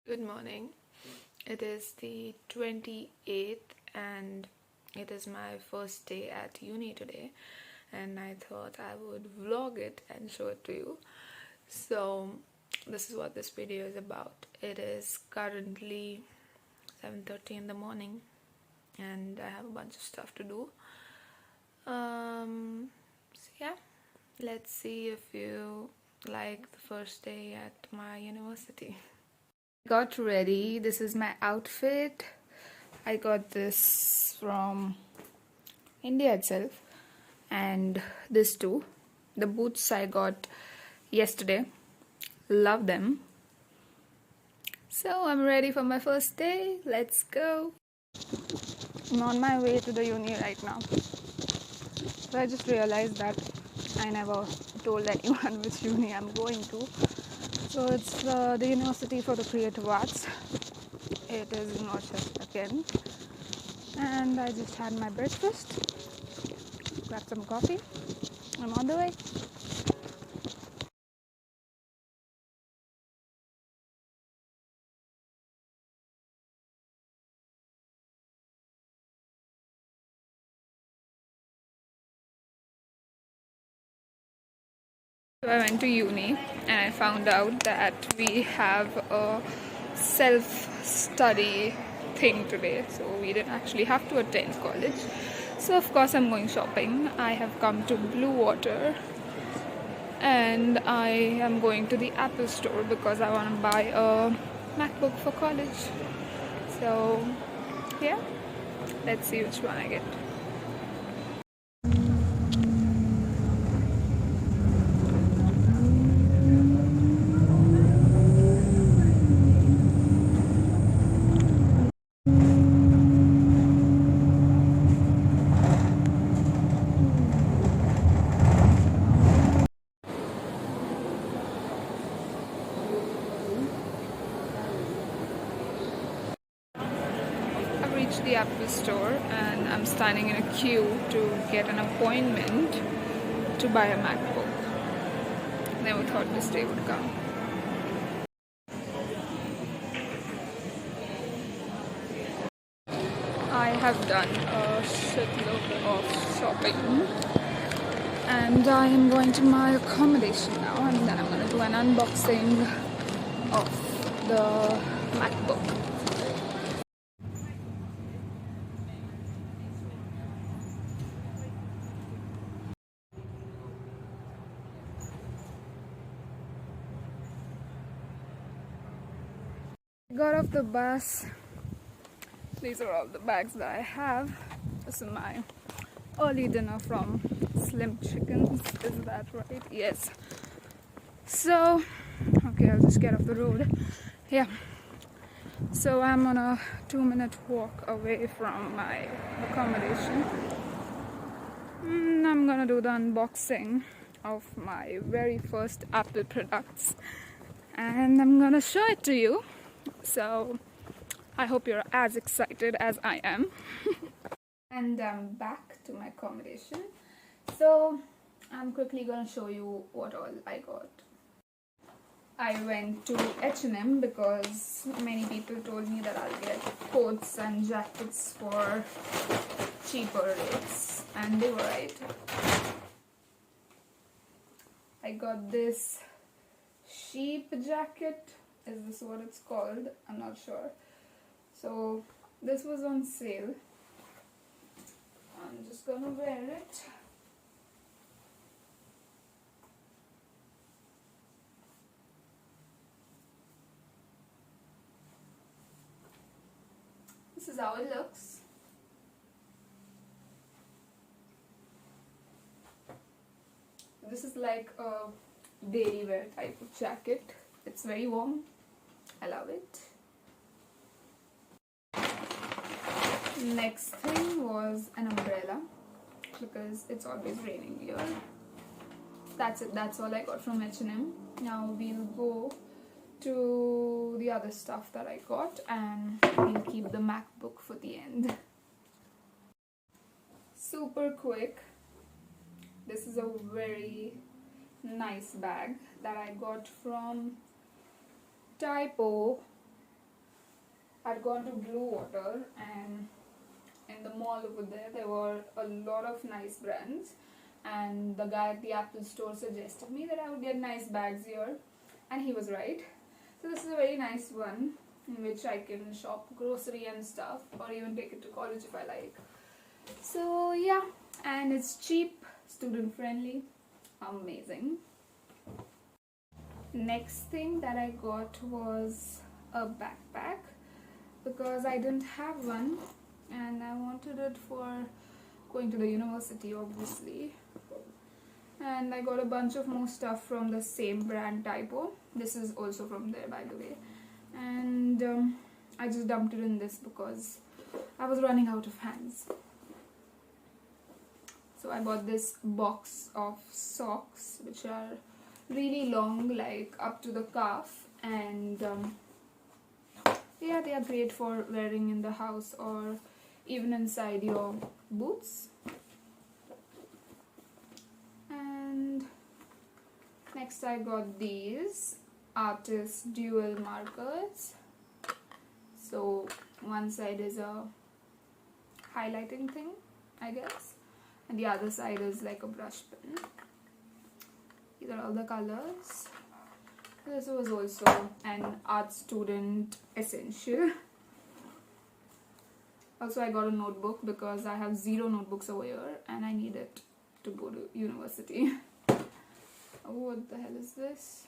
Good morning. It is the 28th and it is my first day at uni today, and I thought I would vlog it and show it to you. So this is what this video is about. It is currently 7:30 in the morning and I have a bunch of stuff to do. So yeah, let's see if you like the first day at my university. Got ready. This is my outfit. I got this from India itself, and this too. The boots I got yesterday. Love them. So I'm ready for my first day. Let's go. I'm on my way to the uni right now. So I just realized that I never told anyone which uni I'm going to. So it's the University for the Creative Arts. It is in Rochester, Kent. And I just had my breakfast, grabbed some coffee. I'm on the way. So I went to uni and I found out that we have a self-study thing today. So we didn't actually have to attend college. So of course I'm going shopping. I have come to Blue Water and I am going to the Apple store because I want to buy a MacBook for college. So yeah, let's see which one I get. I've reached the Apple store and I'm standing in a queue to get an appointment to buy a MacBook. Never thought this day would come. I have done a shitload of shopping and I am going to my accommodation now, and then I'm going to do an unboxing of the MacBook. Got off the bus. These are all the bags that I have. This is my early dinner from Slim Chickens. Is that right? Yes. So, okay, I'll just get off the road. Yeah. So I'm on a 2-minute walk away from my accommodation. I'm gonna do the unboxing of my very first Apple products. And I'm gonna show it to you. So I hope you're as excited as I am. And I'm back to my accommodation. So I'm quickly going to show you what all I got. I went to H&M because many people told me that I'll get coats and jackets for cheaper rates, and they were right. I got this sheep jacket. Is this what it's called? I'm not sure. So this was on sale. I'm just gonna wear it. This is how it looks. This is like a daily wear type of jacket. It's very warm. I love it. Next thing was an umbrella because it's always raining here. That's it. That's all I got from H&M. Now we'll go to the other stuff that I got and we'll keep the MacBook for the end. Super quick. This is a very nice bag that I got from Typo I'd gone to Blue Water, and in the mall over there were a lot of nice brands, and the guy at the Apple store suggested me that I would get nice bags here, and he was right. So this is a very nice one in which I can shop grocery and stuff, or even take it to college if I like. So yeah, and it's cheap, student friendly, amazing. Next thing that I got was a backpack, because I didn't have one and I wanted it for going to the university, obviously. And I got a bunch of more stuff from the same brand, Typo. This is also from there, by the way. And I just dumped it in this because I was running out of hands. So I bought this box of socks, which are really long, like up to the calf, and yeah, they are great for wearing in the house or even inside your boots. And next I got these artist dual markers. So one side is a highlighting thing, I guess, and the other side is like a brush pen. These are all the colors. This was also an art student essential. Also, I got a notebook because I have 0 notebooks over here and I need it to go to university. Oh, what the hell is this?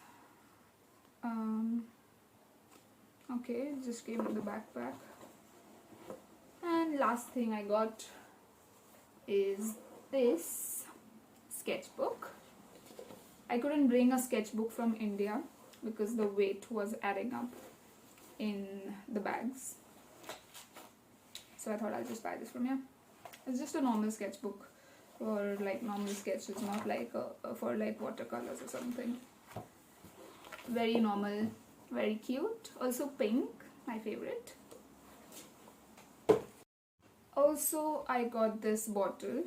Okay, it just came in the backpack. And last thing I got is this sketchbook. I couldn't bring a sketchbook from India because the weight was adding up in the bags. So I thought I'll just buy this from here. It's just a normal sketchbook for like normal sketches, not like for like watercolors or something. Very normal, very cute. Also pink, my favorite. Also, I got this bottle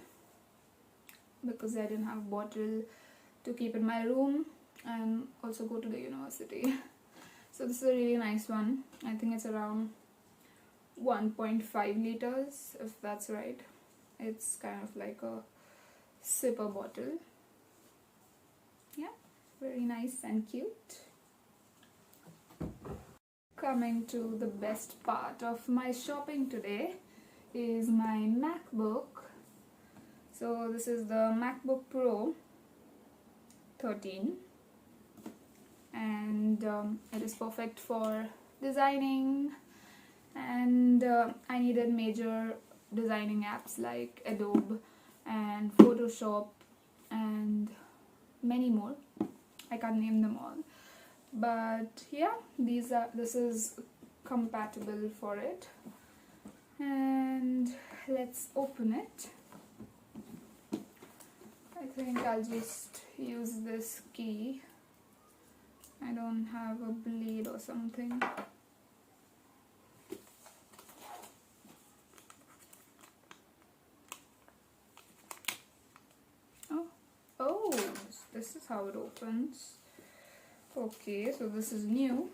because I didn't have a bottle to keep in my room and also go to the university. So this is a really nice one. I think it's around 1.5 liters, if that's right. It's kind of like a sipper bottle. Yeah, very nice and cute. Coming to the best part of my shopping today is my MacBook. So this is the MacBook Pro 13, and it is perfect for designing, and I needed major designing apps like Adobe and Photoshop and many more. I can't name them all, but yeah, this is compatible for it. And let's open it. I think I'll just use this key. I don't have a blade or something. Oh, this is how it opens. Okay, so this is new.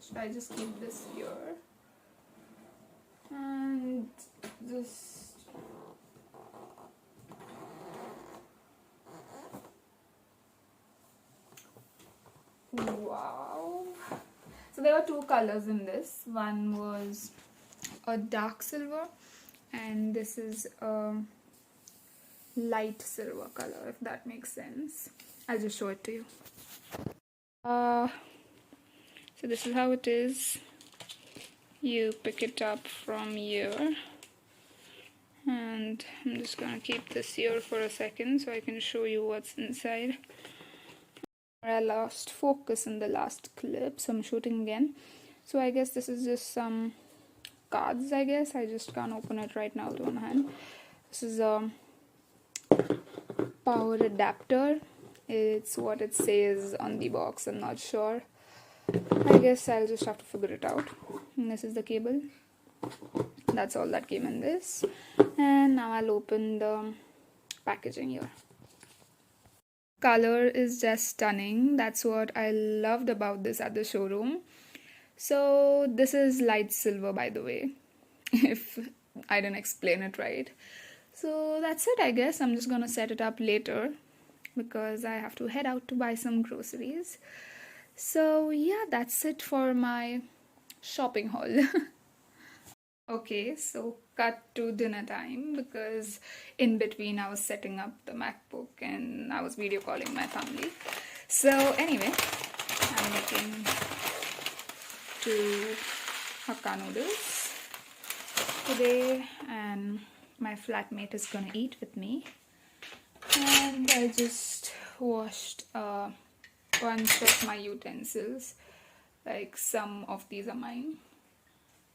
Should I just keep this here? And just wow. So there were 2 colors in this. One was a dark silver and this is a light silver color, if that makes sense. I'll just show it to you. So this is how it is. You pick it up from here, and I'm just gonna keep this here for a second so I can show you what's inside. I lost focus in the last clip, so I'm shooting again. So I guess this is just some cards, I guess. I just can't open it right now with one hand. This is a power adapter. It's what it says on the box. I'm not sure. I guess I'll just have to figure it out. And this is the cable. That's all that came in this. And now I'll open the packaging here. Color is just stunning. That's what I loved about this at the showroom. So this is light silver, by the way, if I didn't explain it right. So that's it, I guess. I'm just gonna set it up later because I have to head out to buy some groceries. So yeah, that's it for my shopping haul. Okay, so cut to dinner time because in between I was setting up the MacBook and I was video calling my family. So anyway, I'm making 2 Hakka noodles today and my flatmate is gonna eat with me. And I just washed a bunch of my utensils. Like some of these are mine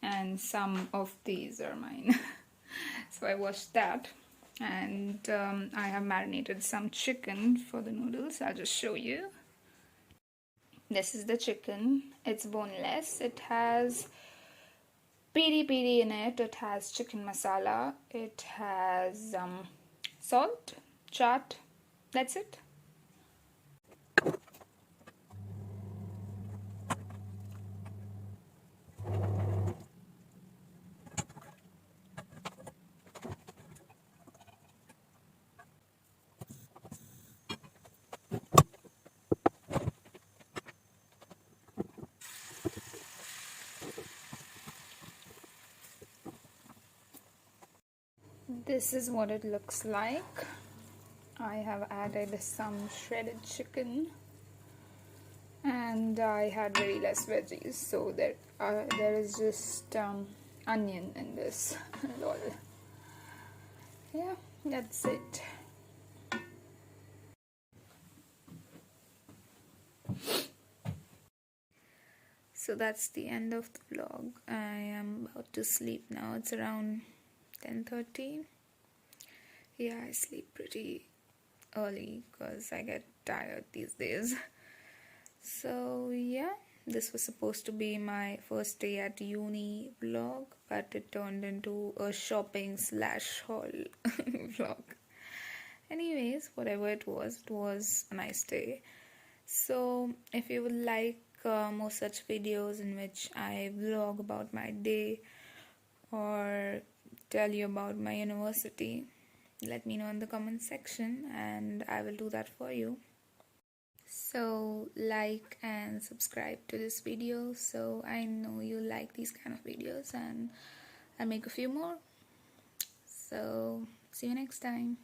and some of these are mine. So I washed that, and I have marinated some chicken for the noodles. I'll just show you. This is the chicken. It's boneless. It has piri piri in it. It has chicken masala. It has salt, chaat. That's it. This is what it looks like. I have added some shredded chicken and I had very less veggies, so there is just onion in this. Lol. Yeah, that's it. So that's the end of the vlog. I am about to sleep now. It's around 10:30. Yeah, I sleep pretty early because I get tired these days. So yeah, this was supposed to be my first day at uni vlog, but it turned into a shopping / haul vlog. Anyways, whatever it was a nice day. So if you would like more such videos in which I vlog about my day or tell you about my university, let me know in the comment section and I will do that for you. So like and subscribe to this video so I know you like these kind of videos and I'll make a few more. So see you next time.